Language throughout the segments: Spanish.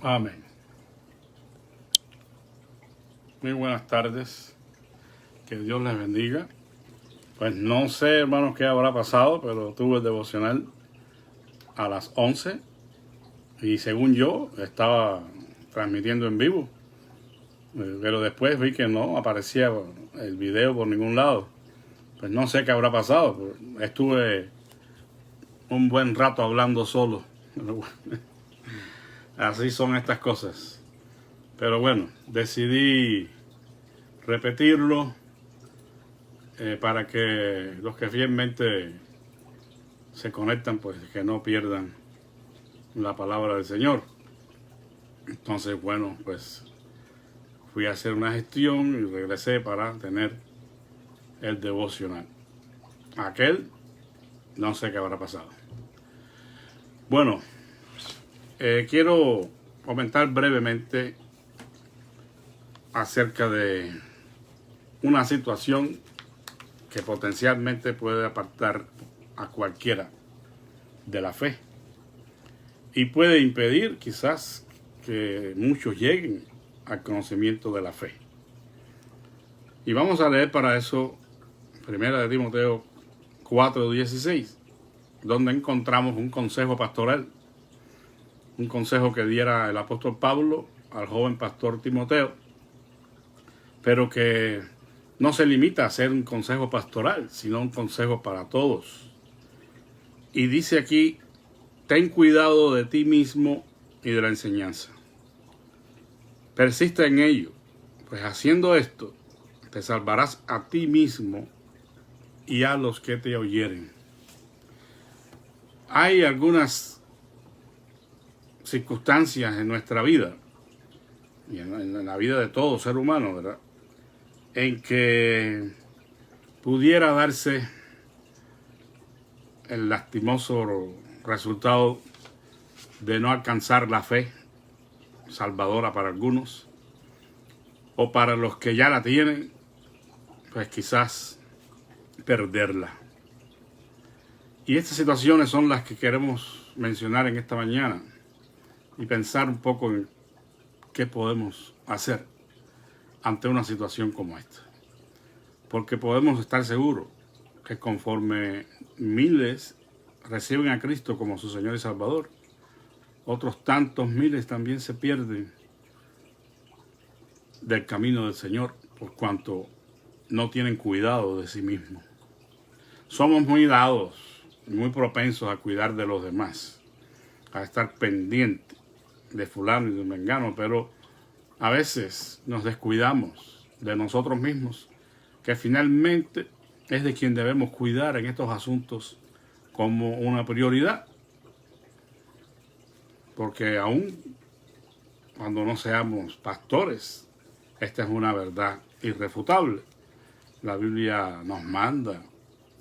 Amén. Muy buenas tardes. Que Dios les bendiga. Pues no sé, hermanos, qué habrá pasado, pero tuve el devocional a las 11 y según yo estaba transmitiendo en vivo. Pero después vi que no aparecía el video por ningún lado. Pues no sé qué habrá pasado. Estuve un buen rato hablando solo. Así son estas cosas. Pero bueno, decidí repetirlo para que los que fielmente se conectan, pues que no pierdan la palabra del Señor. Entonces, bueno, pues fui a hacer una gestión y regresé para tener el devocional. Aquel, no sé qué habrá pasado. Bueno, quiero comentar brevemente acerca de una situación que potencialmente puede apartar a cualquiera de la fe y puede impedir quizás que muchos lleguen al conocimiento de la fe. Y vamos a leer para eso 1 Timoteo 4:16, donde encontramos un consejo pastoral, un consejo que diera el apóstol Pablo al joven pastor Timoteo, pero que no se limita a ser un consejo pastoral, sino un consejo para todos. Y dice aquí: ten cuidado de ti mismo y de la enseñanza. Persiste en ello, pues haciendo esto te salvarás a ti mismo y a los que te oyeren. Hay algunas circunstancias en nuestra vida, y en la vida de todo ser humano, ¿verdad?, en que pudiera darse el lastimoso resultado de no alcanzar la fe salvadora para algunos, o para los que ya la tienen, pues quizás perderla. Y estas situaciones son las que queremos mencionar en esta mañana y pensar un poco en qué podemos hacer ante una situación como esta. Porque podemos estar seguros que conforme miles reciben a Cristo como su Señor y Salvador, otros tantos miles también se pierden del camino del Señor por cuanto no tienen cuidado de sí mismos. Somos muy dados, muy propensos a cuidar de los demás, a estar pendientes de fulano y de mengano, pero a veces nos descuidamos de nosotros mismos, que finalmente es de quien debemos cuidar en estos asuntos como una prioridad. Porque aún cuando no seamos pastores, esta es una verdad irrefutable. La Biblia nos manda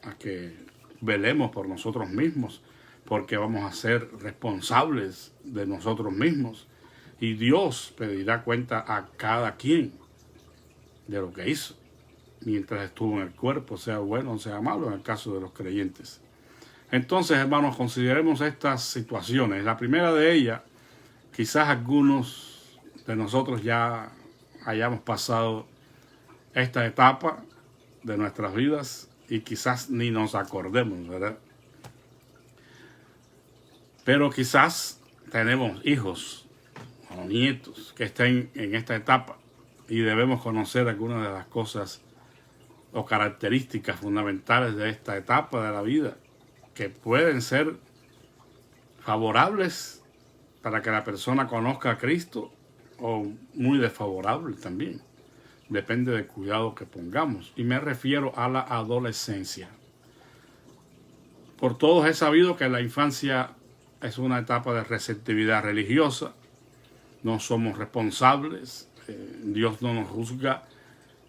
a que velemos por nosotros mismos, porque vamos a ser responsables de nosotros mismos. Y Dios pedirá cuenta a cada quien de lo que hizo mientras estuvo en el cuerpo, sea bueno o sea malo, en el caso de los creyentes. Entonces, hermanos, consideremos estas situaciones. La primera de ellas, quizás algunos de nosotros ya hayamos pasado esta etapa de nuestras vidas y quizás ni nos acordemos, ¿verdad? Pero quizás tenemos hijos o nietos que estén en esta etapa y debemos conocer algunas de las cosas o características fundamentales de esta etapa de la vida que pueden ser favorables para que la persona conozca a Cristo o muy desfavorables también. Depende del cuidado que pongamos. Y me refiero a la adolescencia. Por todos he sabido que la infancia es una etapa de receptividad religiosa. No somos responsables. Dios no nos juzga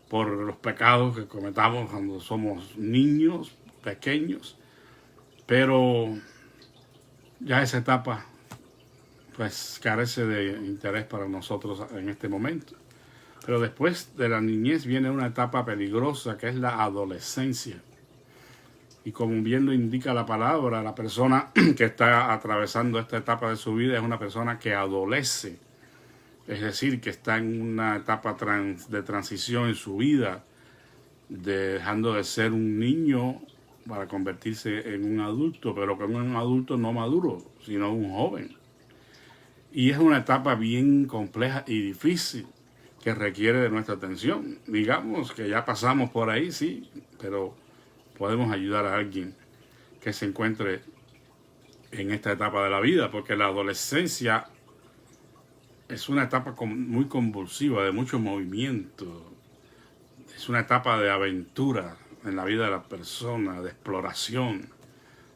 por los pecados que cometamos cuando somos niños, pequeños. Pero ya esa etapa pues carece de interés para nosotros en este momento. Pero después de la niñez viene una etapa peligrosa que es la adolescencia. Y como bien lo indica la palabra, la persona que está atravesando esta etapa de su vida es una persona que adolece. Es decir, que está en una etapa de transición en su vida, dejando de ser un niño para convertirse en un adulto, pero que no es un adulto no maduro, sino un joven. Y es una etapa bien compleja y difícil que requiere de nuestra atención. Digamos que ya pasamos por ahí, sí, pero podemos ayudar a alguien que se encuentre en esta etapa de la vida, porque la adolescencia es una etapa muy convulsiva, de mucho movimiento. Es una etapa de aventura en la vida de la persona, de exploración,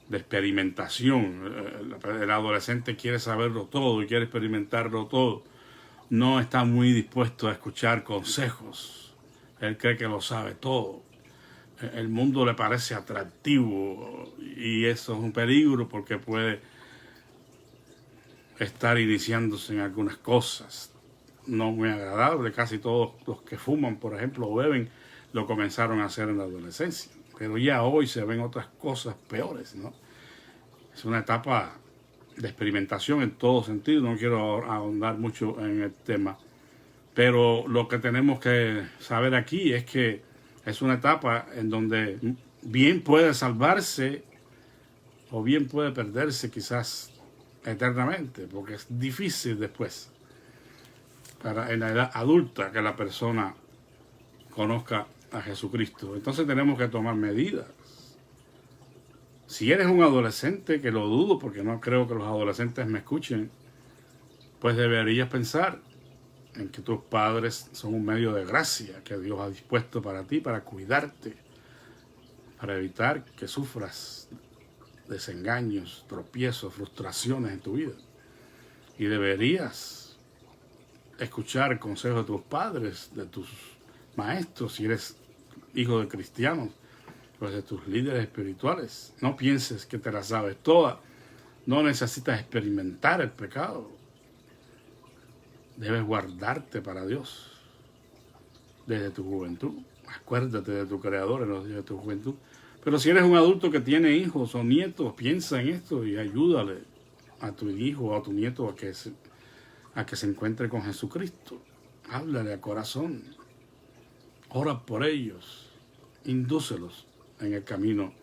de experimentación. El adolescente quiere saberlo todo y quiere experimentarlo todo. No está muy dispuesto a escuchar consejos. Él cree que lo sabe todo. El mundo le parece atractivo y eso es un peligro porque puede estar iniciándose en algunas cosas no muy agradables. Casi todos los que fuman, por ejemplo, o beben, lo comenzaron a hacer en la adolescencia. Pero ya hoy se ven otras cosas peores, ¿no? Es una etapa de experimentación en todo sentido. No quiero ahondar mucho en el tema. Pero lo que tenemos que saber aquí es que es una etapa en donde bien puede salvarse o bien puede perderse quizás eternamente, porque es difícil después en la edad adulta que la persona conozca a Jesucristo. Entonces tenemos que tomar medidas. Si eres un adolescente, que lo dudo porque no creo que los adolescentes me escuchen, pues deberías pensar en que tus padres son un medio de gracia que Dios ha dispuesto para ti, para cuidarte, para evitar que sufras desengaños, tropiezos, frustraciones en tu vida. Y deberías escuchar el consejo de tus padres, de tus maestros, si eres hijo de cristianos, pues de tus líderes espirituales. No pienses que te la sabes toda. No necesitas experimentar el pecado. Debes guardarte para Dios desde tu juventud. Acuérdate de tu Creador en los días de tu juventud. Pero si eres un adulto que tiene hijos o nietos, piensa en esto y ayúdale a tu hijo o a tu nieto a que se encuentre con Jesucristo. Háblale al corazón. Ora por ellos. Indúcelos en el camino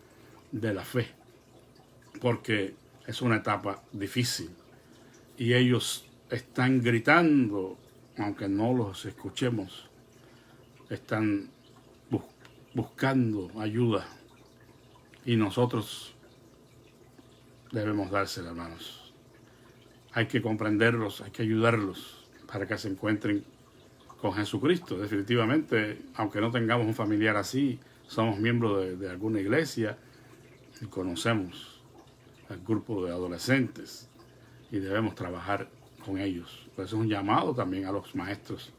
de la fe. Porque es una etapa difícil. Y ellos están gritando, aunque no los escuchemos. Están buscando ayuda. Y nosotros debemos dársela, hermanos. Hay que comprenderlos, hay que ayudarlos para que se encuentren con Jesucristo. Definitivamente, aunque no tengamos un familiar así, somos miembros de alguna iglesia y conocemos al grupo de adolescentes y debemos trabajar con ellos. Por eso es un llamado también a los maestros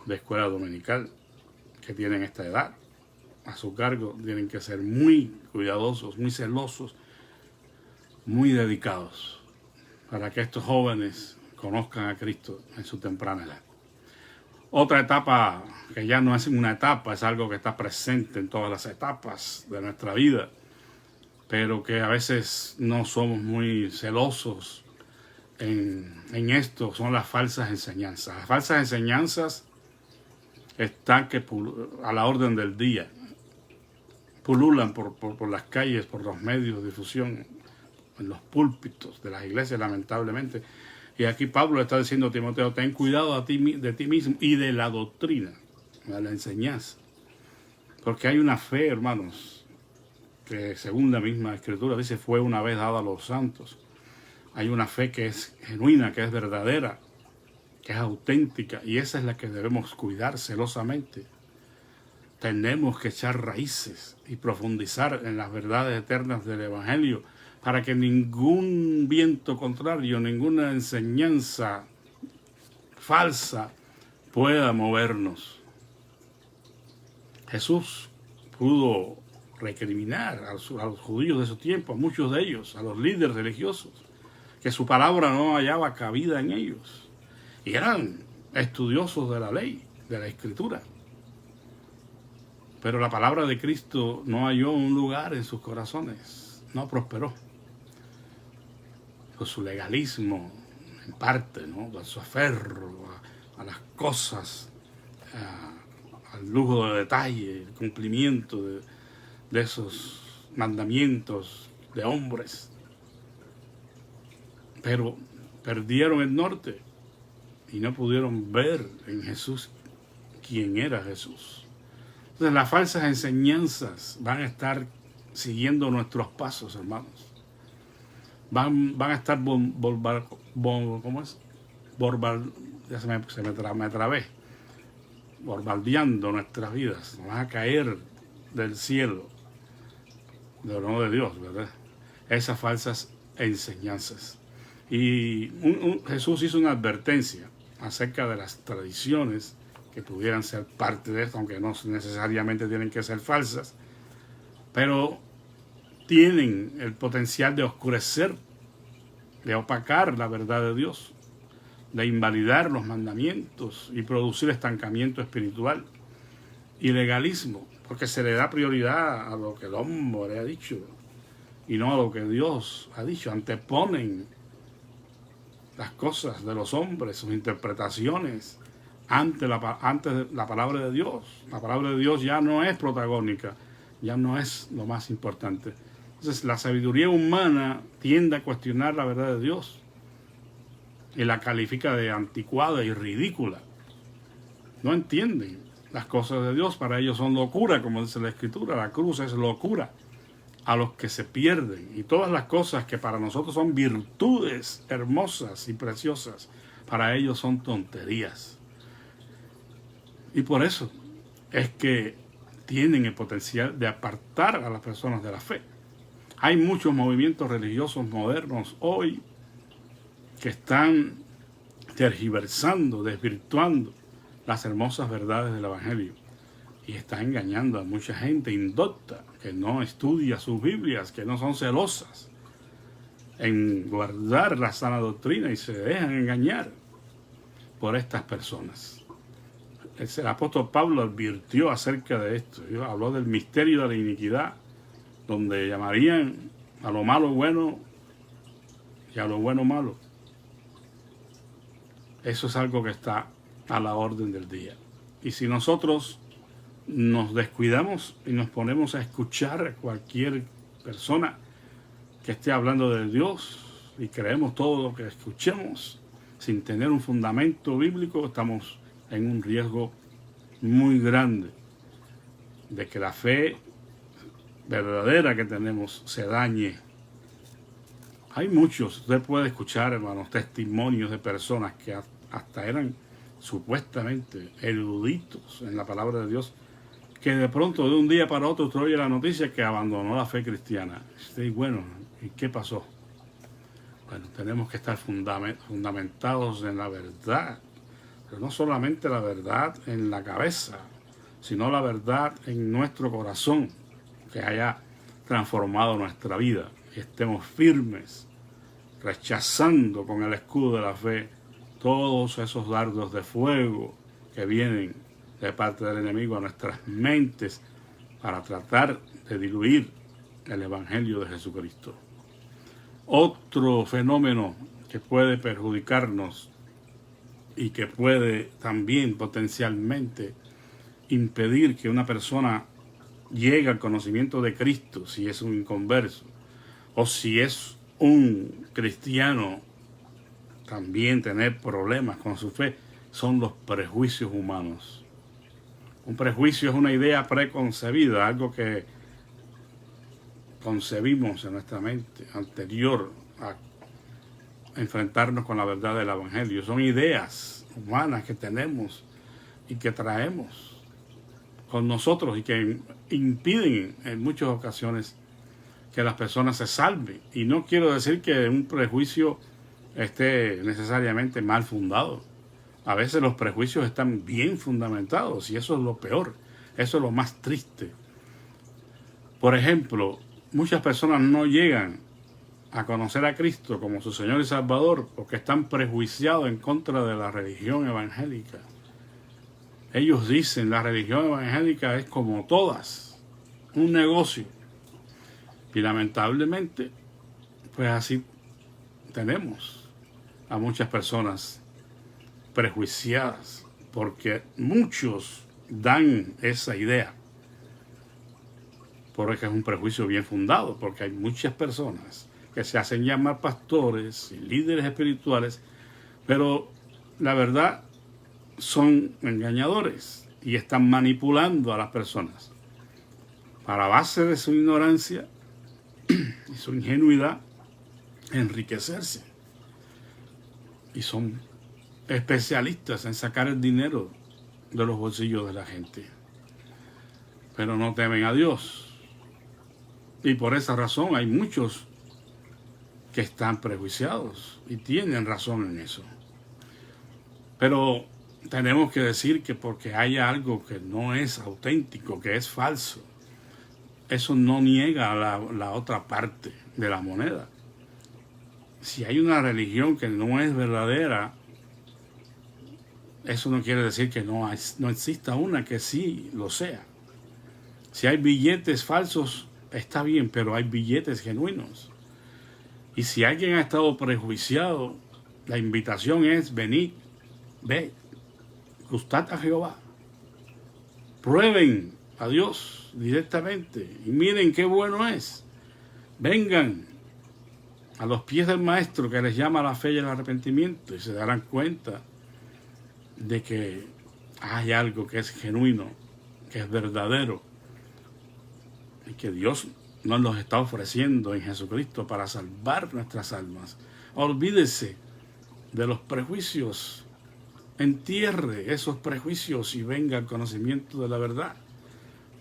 de escuela dominical que tienen esta edad a su cargo. Tienen que ser muy cuidadosos, muy celosos, muy dedicados para que estos jóvenes conozcan a Cristo en su temprana edad. Otra etapa que ya no es una etapa, es algo que está presente en todas las etapas de nuestra vida, pero que a veces no somos muy celosos en esto, son las falsas enseñanzas. Las falsas enseñanzas están a la orden del día, pululan por las calles, por los medios de difusión, en los púlpitos de las iglesias, lamentablemente. Y aquí Pablo está diciendo a Timoteo, ten cuidado de ti mismo y de la doctrina, de la enseñanza. Porque hay una fe, hermanos, que según la misma Escritura dice, fue una vez dada a los santos. Hay una fe que es genuina, que es verdadera, que es auténtica, y esa es la que debemos cuidar celosamente. Tenemos que echar raíces y profundizar en las verdades eternas del Evangelio para que ningún viento contrario, ninguna enseñanza falsa pueda movernos. Jesús pudo recriminar a los judíos de su tiempo, a muchos de ellos, a los líderes religiosos, que su palabra no hallaba cabida en ellos. Y eran estudiosos de la ley, de la Escritura. Pero la palabra de Cristo no halló un lugar en sus corazones, no prosperó. Por su legalismo, en parte, ¿no? Por su aferro a las cosas, al lujo de detalle, el cumplimiento de esos mandamientos de hombres. Pero perdieron el norte y no pudieron ver en Jesús quién era Jesús. Entonces las falsas enseñanzas van a estar siguiendo nuestros pasos, hermanos. Van a estar ya me trabé, bombardeando nuestras vidas. Nos van a caer del cielo, no de Dios, ¿verdad? Esas falsas enseñanzas. Y Jesús hizo una advertencia acerca de las tradiciones que pudieran ser parte de esto, aunque no necesariamente tienen que ser falsas, pero tienen el potencial de oscurecer, de opacar la verdad de Dios, de invalidar los mandamientos y producir estancamiento espiritual y legalismo, porque se le da prioridad a lo que el hombre ha dicho y no a lo que Dios ha dicho. Anteponen las cosas de los hombres, sus interpretaciones, antes de la palabra de Dios. La palabra de Dios ya no es protagónica, ya no es lo más importante. Entonces la sabiduría humana tiende a cuestionar la verdad de Dios y la califica de anticuada y ridícula. No entienden las cosas de Dios, para ellos son locura, como dice la Escritura. La cruz es locura a los que se pierden, y todas las cosas que para nosotros son virtudes hermosas y preciosas, para ellos son tonterías. Y por eso es que tienen el potencial de apartar a las personas de la fe. Hay muchos movimientos religiosos modernos hoy que están tergiversando, desvirtuando las hermosas verdades del Evangelio, y están engañando a mucha gente indocta que no estudia sus Biblias, que no son celosas en guardar la sana doctrina y se dejan engañar por estas personas. El apóstol Pablo advirtió acerca de esto. Habló del misterio de la iniquidad, donde llamarían a lo malo bueno y a lo bueno malo. Eso es algo que está a la orden del día. Y si nosotros nos descuidamos y nos ponemos a escuchar a cualquier persona que esté hablando de Dios y creemos todo lo que escuchemos sin tener un fundamento bíblico, estamos en un riesgo muy grande de que la fe verdadera que tenemos se dañe. Hay muchos, usted puede escuchar, hermanos, testimonios de personas que hasta eran supuestamente eruditos en la palabra de Dios, que de pronto de un día para otro usted oye la noticia que abandonó la fe cristiana. Y bueno, ¿y qué pasó? Bueno, tenemos que estar fundamentados en la verdad, pero no solamente la verdad en la cabeza, sino la verdad en nuestro corazón, que haya transformado nuestra vida, y estemos firmes, rechazando con el escudo de la fe todos esos dardos de fuego que vienen de parte del enemigo a nuestras mentes para tratar de diluir el Evangelio de Jesucristo. Otro fenómeno que puede perjudicarnos y que puede también potencialmente impedir que una persona llegue al conocimiento de Cristo, si es un inconverso, o si es un cristiano, también tener problemas con su fe, son los prejuicios humanos. Un prejuicio es una idea preconcebida, algo que concebimos en nuestra mente anterior a enfrentarnos con la verdad del Evangelio. Son ideas humanas que tenemos y que traemos con nosotros y que impiden en muchas ocasiones que las personas se salven. Y no quiero decir que un prejuicio esté necesariamente mal fundado. A veces los prejuicios están bien fundamentados y eso es lo peor, eso es lo más triste. Por ejemplo, muchas personas no llegan a conocer a Cristo como su Señor y Salvador porque están prejuiciados en contra de la religión evangélica. Ellos dicen, la religión evangélica es como todas, un negocio. Y lamentablemente, pues así tenemos a muchas personas prejuiciadas, porque muchos dan esa idea, porque es un prejuicio bien fundado, porque hay muchas personas que se hacen llamar pastores y líderes espirituales, pero la verdad son engañadores y están manipulando a las personas para base de su ignorancia y su ingenuidad enriquecerse, y son especialistas en sacar el dinero de los bolsillos de la gente, pero no temen a Dios, y por esa razón hay muchos que están prejuiciados y tienen razón en eso. Pero tenemos que decir que porque haya algo que no es auténtico, que es falso, eso no niega la otra parte de la moneda. Si hay una religión que no es verdadera, eso no quiere decir que no exista una que sí lo sea. Si hay billetes falsos, está bien, pero hay billetes genuinos. Y si alguien ha estado prejuiciado, la invitación es: venid, ve, gustad a Jehová. Prueben a Dios directamente y miren qué bueno es. Vengan a los pies del Maestro, que les llama a la fe y el arrepentimiento, y se darán cuenta de que hay algo que es genuino, que es verdadero, y que Dios nos los está ofreciendo en Jesucristo para salvar nuestras almas. Olvídese de los prejuicios, entierre esos prejuicios y venga al conocimiento de la verdad.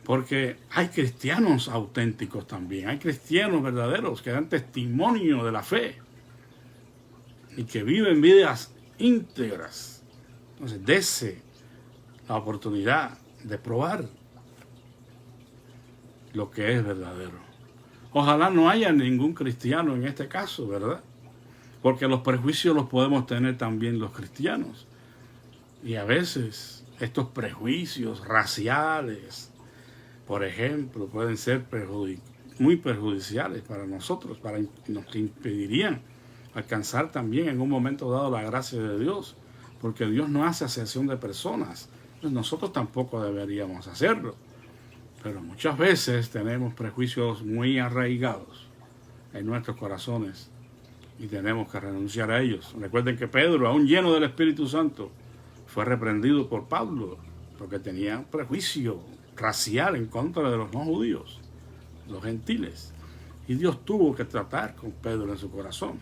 Porque hay cristianos auténticos también, hay cristianos verdaderos que dan testimonio de la fe y que viven vidas íntegras. Entonces, dese la oportunidad de probar lo que es verdadero. Ojalá no haya ningún cristiano en este caso, ¿verdad? Porque los prejuicios los podemos tener también los cristianos. Y a veces estos prejuicios raciales, por ejemplo, pueden ser muy perjudiciales para nosotros, nos impedirían alcanzar también en un momento dado la gracia de Dios, porque Dios no hace acepción de personas, pues nosotros tampoco deberíamos hacerlo. Pero muchas veces tenemos prejuicios muy arraigados en nuestros corazones y tenemos que renunciar a ellos. Recuerden que Pedro, aún lleno del Espíritu Santo, fue reprendido por Pablo porque tenía prejuicio racial en contra de los no judíos, los gentiles. Y Dios tuvo que tratar con Pedro en su corazón.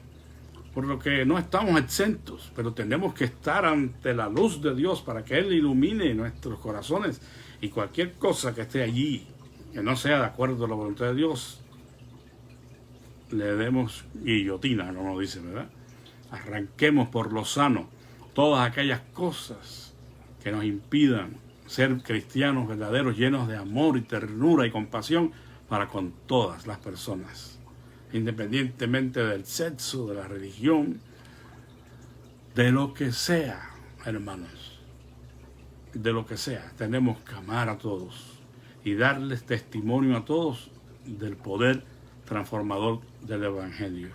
Por lo que no estamos exentos, pero tenemos que estar ante la luz de Dios para que Él ilumine nuestros corazones, y cualquier cosa que esté allí que no sea de acuerdo a la voluntad de Dios, le demos guillotina, como dice, ¿verdad? Arranquemos por lo sano todas aquellas cosas que nos impidan ser cristianos verdaderos, llenos de amor y ternura y compasión para con todas las personas, independientemente del sexo, de la religión, de lo que sea, hermanos, de lo que sea. Tenemos que amar a todos y darles testimonio a todos del poder transformador del Evangelio.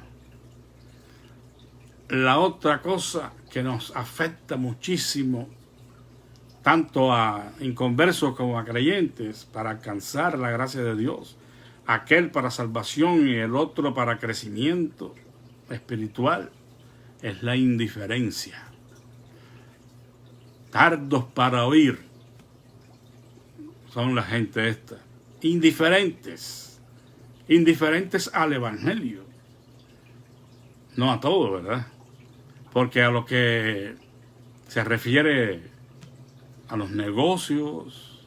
La otra cosa que nos afecta muchísimo, tanto a inconversos como a creyentes, para alcanzar la gracia de Dios, aquel para salvación y el otro para crecimiento espiritual, es la indiferencia. Tardos para oír son la gente esta, indiferentes al Evangelio. No a todo, ¿verdad? Porque a lo que se refiere a los negocios,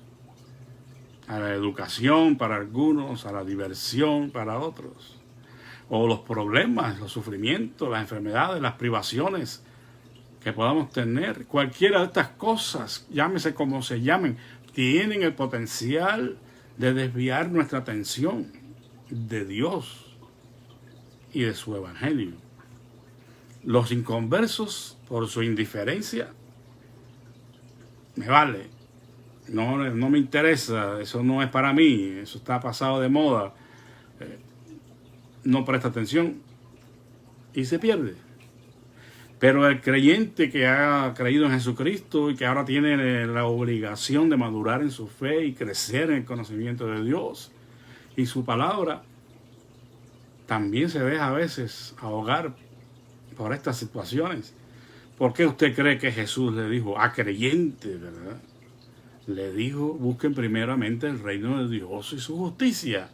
a la educación para algunos, a la diversión para otros, o los problemas, los sufrimientos, las enfermedades, las privaciones que podamos tener, cualquiera de estas cosas, llámese como se llamen, tienen el potencial de desviar nuestra atención de Dios y de su Evangelio. Los inconversos, por su indiferencia, me vale, no me interesa, eso no es para mí, eso está pasado de moda, no presta atención y se pierde. Pero el creyente que ha creído en Jesucristo y que ahora tiene la obligación de madurar en su fe y crecer en el conocimiento de Dios y su palabra, también se deja a veces ahogar por estas situaciones. ¿Por qué usted cree que Jesús le dijo a creyentes, verdad? Le dijo, busquen primeramente el reino de Dios y su justicia,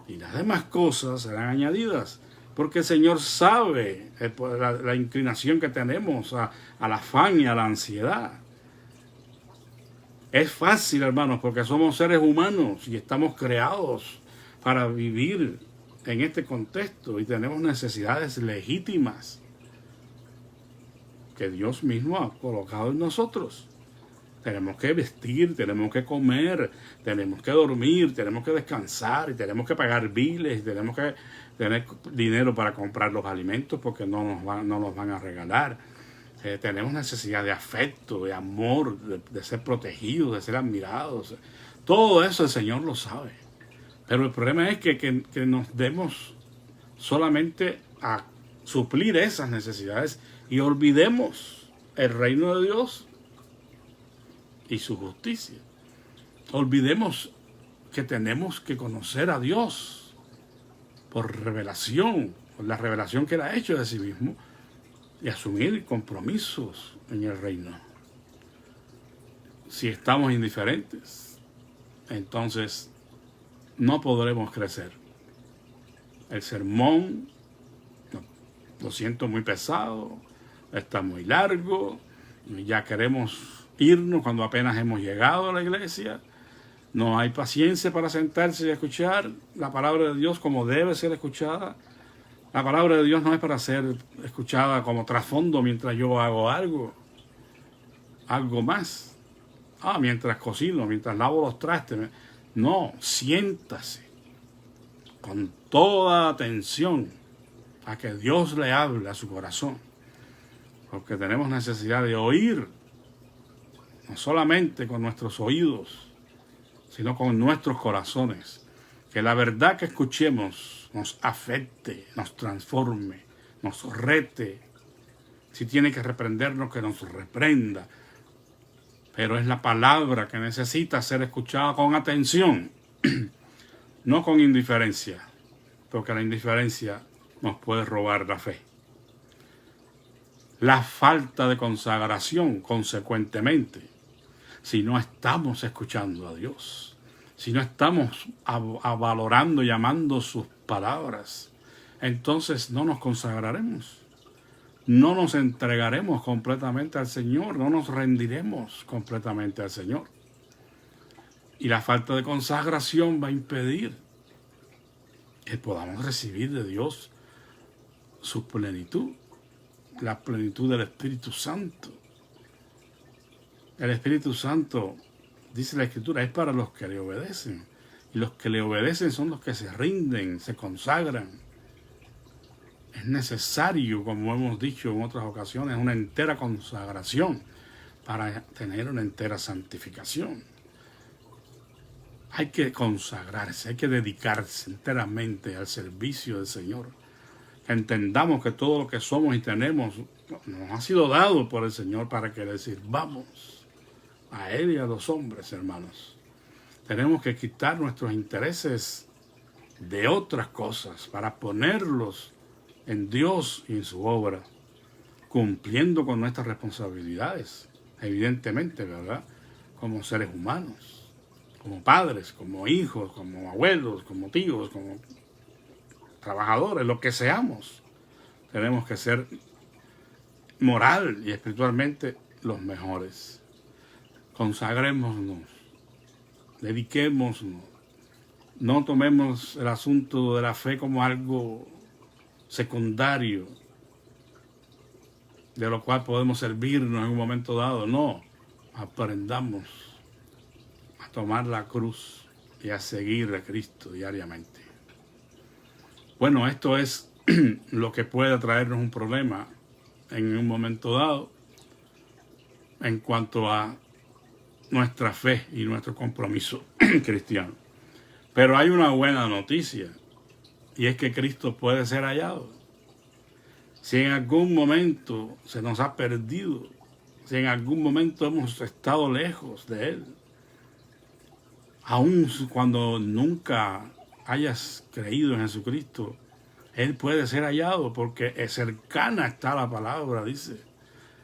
y las demás cosas serán añadidas. Porque el Señor sabe la inclinación que tenemos al afán y a la ansiedad. Es fácil, hermanos, porque somos seres humanos y estamos creados para vivir en este contexto y tenemos necesidades legítimas que Dios mismo ha colocado en nosotros. Tenemos que vestir, tenemos que comer, tenemos que dormir, tenemos que descansar, y tenemos que pagar biles, tenemos que tener dinero para comprar los alimentos porque no nos van a regalar. Tenemos necesidad de afecto, de amor, de ser protegidos, de ser admirados. Todo eso el Señor lo sabe. Pero el problema es que nos demos solamente a suplir esas necesidades y olvidemos el reino de Dios y su justicia. Olvidemos que tenemos que conocer a Dios por revelación, por la revelación que Él ha hecho de sí mismo, y asumir compromisos en el reino. Si estamos indiferentes, entonces no podremos crecer. El sermón, lo siento, muy pesado, está muy largo, ya queremos irnos cuando apenas hemos llegado a la iglesia. No hay paciencia para sentarse y escuchar la palabra de Dios como debe ser escuchada. La palabra de Dios no es para ser escuchada como trasfondo mientras yo hago algo más. Mientras cocino, mientras lavo los trastes. No, siéntase con toda atención a que Dios le hable a su corazón. Porque tenemos necesidad de oír, no solamente con nuestros oídos, sino con nuestros corazones. Que la verdad que escuchemos nos afecte, nos transforme, nos rete. Si tiene que reprendernos, que nos reprenda. Pero es la palabra que necesita ser escuchada con atención, no con indiferencia, porque la indiferencia nos puede robar la fe. La falta de consagración, consecuentemente, si no estamos escuchando a Dios, si no estamos valorando y amando sus palabras, entonces no nos consagraremos. No nos entregaremos completamente al Señor, no nos rendiremos completamente al Señor. Y la falta de consagración va a impedir que podamos recibir de Dios su plenitud, la plenitud del Espíritu Santo. El Espíritu Santo, dice la Escritura, es para los que le obedecen. Y los que le obedecen son los que se rinden, se consagran. Es necesario, como hemos dicho en otras ocasiones, una entera consagración para tener una entera santificación. Hay que consagrarse, hay que dedicarse enteramente al servicio del Señor. Entendamos que todo lo que somos y tenemos nos ha sido dado por el Señor para que le sirvamos a Él y a los hombres, hermanos. Tenemos que quitar nuestros intereses de otras cosas para ponerlos en Dios y en su obra, cumpliendo con nuestras responsabilidades, evidentemente, ¿verdad? Como seres humanos, como padres, como hijos, como abuelos, como tíos, como trabajadores, lo que seamos. Tenemos que ser moral y espiritualmente los mejores. Consagrémonos, dediquémonos, no tomemos el asunto de la fe como algo secundario, de lo cual podemos servirnos en un momento dado. No, aprendamos a tomar la cruz y a seguir a Cristo diariamente. Bueno, esto es lo que puede traernos un problema en un momento dado en cuanto a nuestra fe y nuestro compromiso cristiano. Pero hay una buena noticia, y es que Cristo puede ser hallado. Si en algún momento se nos ha perdido, si en algún momento hemos estado lejos de Él, aun cuando nunca hayas creído en Jesucristo, Él puede ser hallado porque cercana está la palabra, dice,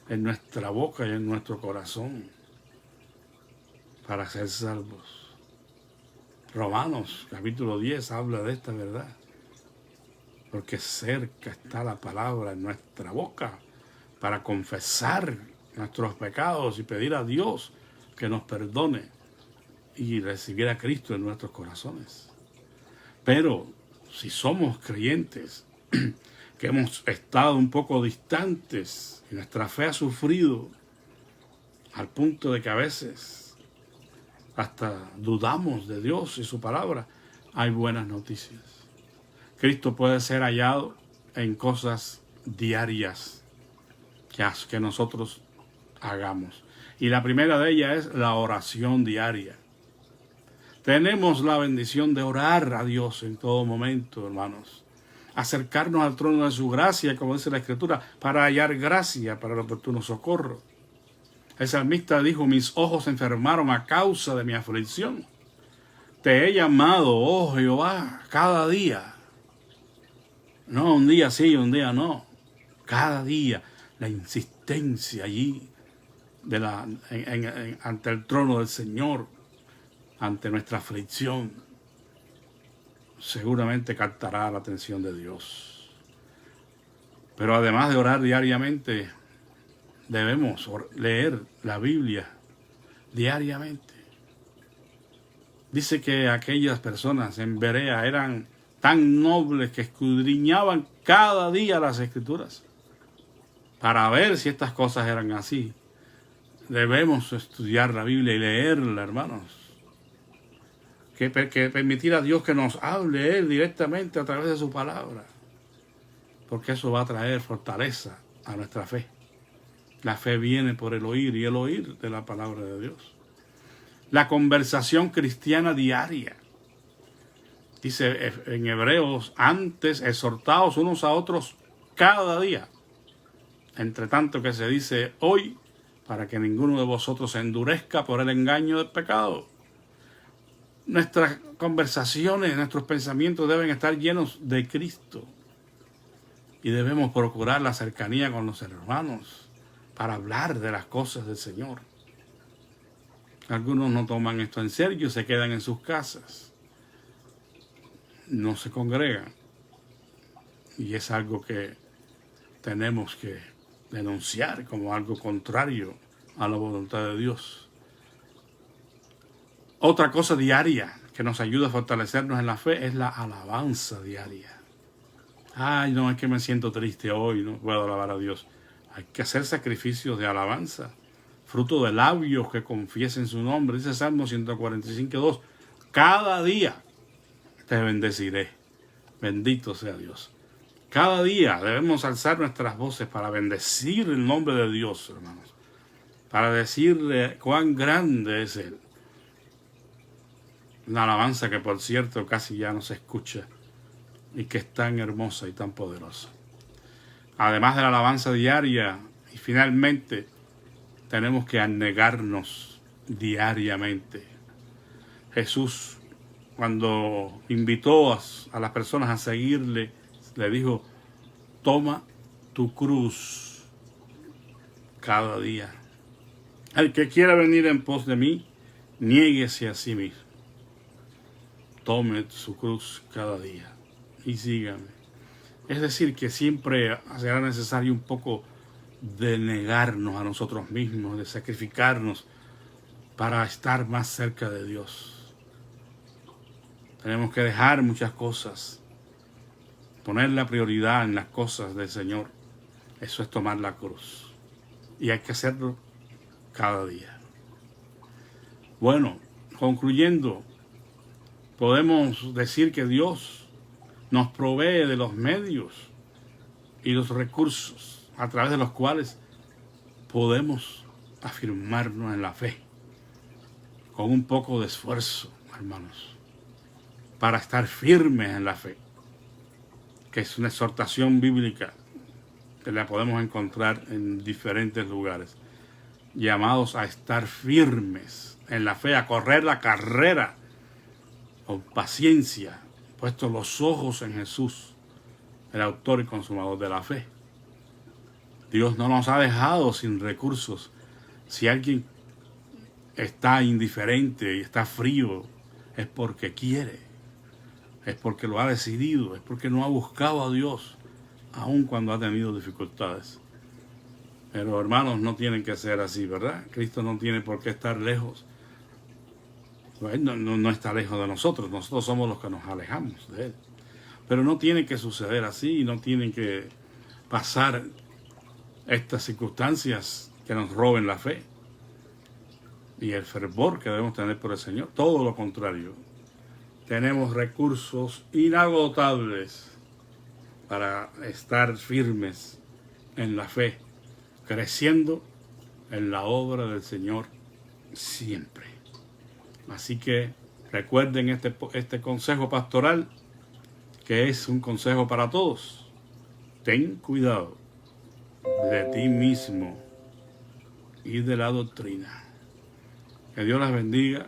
en nuestra boca y en nuestro corazón para ser salvos. Romanos capítulo 10 habla de esta verdad, porque cerca está la palabra en nuestra boca para confesar nuestros pecados y pedir a Dios que nos perdone y recibir a Cristo en nuestros corazones. Pero si somos creyentes que hemos estado un poco distantes y nuestra fe ha sufrido al punto de que a veces hasta dudamos de Dios y su palabra, hay buenas noticias. Cristo puede ser hallado en cosas diarias que nosotros hagamos. Y la primera de ellas es la oración diaria. Tenemos la bendición de orar a Dios en todo momento, hermanos. Acercarnos al trono de su gracia, como dice la Escritura, para hallar gracia para el oportuno socorro. El salmista dijo, mis ojos se enfermaron a causa de mi aflicción. Te he llamado, oh Jehová, cada día. No, un día sí, un día no. Cada día, la insistencia allí ante el trono del Señor, ante nuestra aflicción, seguramente captará la atención de Dios. Pero además de orar diariamente, debemos leer la Biblia diariamente. Dice que aquellas personas en Berea eran tan nobles que escudriñaban cada día las Escrituras para ver si estas cosas eran así. Debemos estudiar la Biblia y leerla, hermanos. Que permitir a Dios que nos hable Él directamente a través de su palabra. Porque eso va a traer fortaleza a nuestra fe. La fe viene por el oír y el oír de la palabra de Dios. La conversación cristiana diaria. Dice en Hebreos, antes exhortaos unos a otros cada día. Entre tanto que se dice hoy, para que ninguno de vosotros se endurezca por el engaño del pecado. Nuestras conversaciones, nuestros pensamientos deben estar llenos de Cristo. Y debemos procurar la cercanía con los hermanos para hablar de las cosas del Señor. Algunos no toman esto en serio, se quedan en sus casas. No se congregan. Y es algo que tenemos que denunciar como algo contrario a la voluntad de Dios. Otra cosa diaria que nos ayuda a fortalecernos en la fe es la alabanza diaria. Ay, no, es que me siento triste hoy, no puedo alabar a Dios. Hay que hacer sacrificios de alabanza, fruto de labios que confiesen su nombre. Dice Salmo 145:2. Cada día te bendeciré. Bendito sea Dios. Cada día debemos alzar nuestras voces para bendecir el nombre de Dios, hermanos. Para decirle cuán grande es Él. Una alabanza que, por cierto, casi ya no se escucha y que es tan hermosa y tan poderosa. Además de la alabanza diaria, y finalmente, tenemos que anegarnos diariamente. Jesús, cuando invitó a las personas a seguirle, le dijo, toma tu cruz cada día. El que quiera venir en pos de mí, niéguese a sí mismo. Tome su cruz cada día y sígame. Es decir, que siempre será necesario un poco de negarnos a nosotros mismos, de sacrificarnos para estar más cerca de Dios. Tenemos que dejar muchas cosas, poner la prioridad en las cosas del Señor. Eso es tomar la cruz. Y hay que hacerlo cada día. Bueno, concluyendo, podemos decir que Dios nos provee de los medios y los recursos a través de los cuales podemos afirmarnos en la fe, con un poco de esfuerzo, hermanos, para estar firmes en la fe, que es una exhortación bíblica que la podemos encontrar en diferentes lugares. Llamados a estar firmes en la fe, a correr la carrera con paciencia, puestos los ojos en Jesús, el autor y consumador de la fe. Dios no nos ha dejado sin recursos. Si alguien está indiferente y está frío, es porque quiere, es porque lo ha decidido, es porque no ha buscado a Dios, aun cuando ha tenido dificultades. Pero hermanos, no tienen que ser así, ¿verdad? Cristo no tiene por qué estar lejos. No está lejos de nosotros somos los que nos alejamos de Él. Pero no tiene que suceder así, no tienen que pasar estas circunstancias que nos roben la fe y el fervor que debemos tener por el Señor. Todo lo contrario, tenemos recursos inagotables para estar firmes en la fe, creciendo en la obra del Señor siempre. Así que recuerden este consejo pastoral, que es un consejo para todos. Ten cuidado de ti mismo y de la doctrina. Que Dios las bendiga.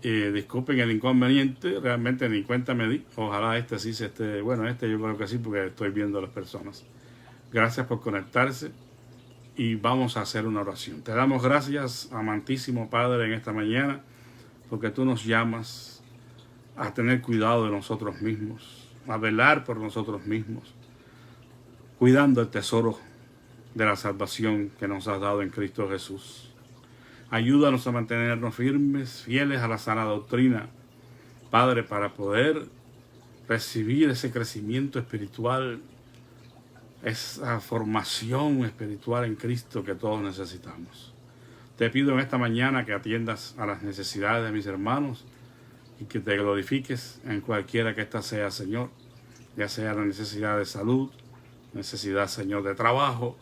Disculpen el inconveniente, realmente ni cuenta me di. Ojalá sí se esté. Bueno, yo creo que sí, porque estoy viendo a las personas. Gracias por conectarse y vamos a hacer una oración. Te damos gracias, amantísimo Padre, en esta mañana, porque tú nos llamas a tener cuidado de nosotros mismos, a velar por nosotros mismos, cuidando el tesoro de la salvación que nos has dado en Cristo Jesús. Ayúdanos a mantenernos firmes, fieles a la sana doctrina, Padre, para poder recibir ese crecimiento espiritual, esa formación espiritual en Cristo que todos necesitamos. Te pido en esta mañana que atiendas a las necesidades de mis hermanos y que te glorifiques en cualquiera que ésta sea, Señor, ya sea la necesidad de salud, necesidad, Señor, de trabajo,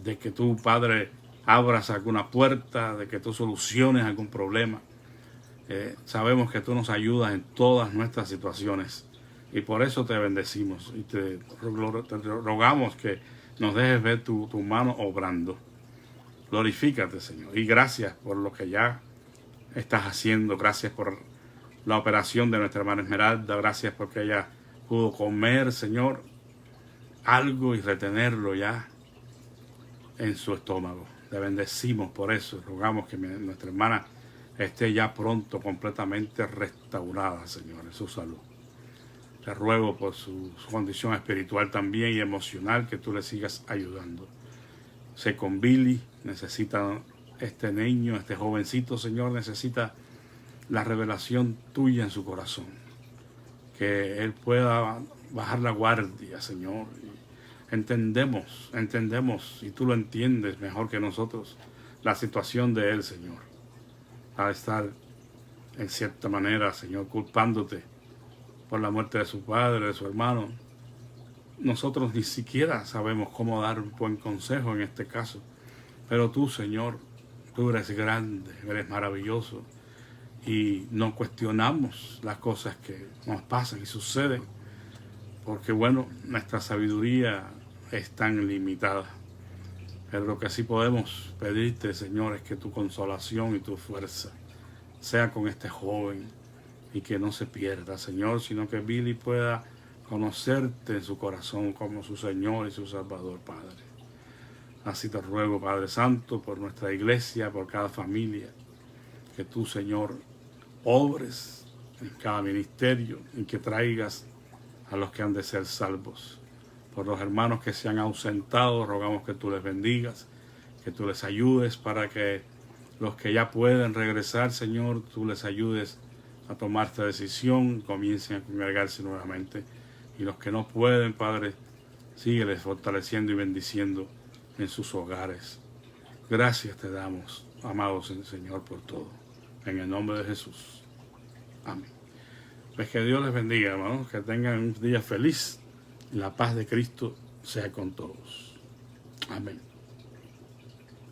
de que tú, Padre, abras alguna puerta, de que tú soluciones algún problema. Sabemos que tú nos ayudas en todas nuestras situaciones y por eso te bendecimos y te rogamos que nos dejes ver tu mano obrando. Glorifícate, Señor, y gracias por lo que ya estás haciendo. Gracias por la operación de nuestra hermana Esmeralda. Gracias porque ella pudo comer, Señor, algo y retenerlo ya en su estómago. Te bendecimos por eso. Rogamos que nuestra hermana esté ya pronto completamente restaurada, Señor, en su salud. Te ruego por su condición espiritual también y emocional, que tú le sigas ayudando. Sé con Billy, necesita este niño, este jovencito, Señor, necesita la revelación tuya en su corazón. Que él pueda bajar la guardia, Señor. Entendemos, y tú lo entiendes mejor que nosotros, la situación de él, Señor. Al estar, en cierta manera, Señor, culpándote por la muerte de su padre, de su hermano. Nosotros ni siquiera sabemos cómo dar un buen consejo en este caso. Pero tú, Señor, tú eres grande, eres maravilloso. Y no cuestionamos las cosas que nos pasan y suceden. Porque, bueno, nuestra sabiduría es tan limitada. Pero lo que sí podemos pedirte, Señor, es que tu consolación y tu fuerza sea con este joven y que no se pierda, Señor, sino que Billy pueda conocerte en su corazón como su Señor y su Salvador, Padre. Así te ruego, Padre Santo, por nuestra iglesia, por cada familia, que tú, Señor, obres en cada ministerio y que traigas a los que han de ser salvos. Por los hermanos que se han ausentado, rogamos que tú les bendigas, que tú les ayudes para que los que ya pueden regresar, Señor, tú les ayudes a tomar esta decisión, comiencen a congregarse nuevamente. Y los que no pueden, Padre, sígueles fortaleciendo y bendiciendo en sus hogares. Gracias te damos, amados Señor, por todo. En el nombre de Jesús. Amén. Pues que Dios les bendiga, hermanos, que tengan un día feliz. La paz de Cristo sea con todos. Amén.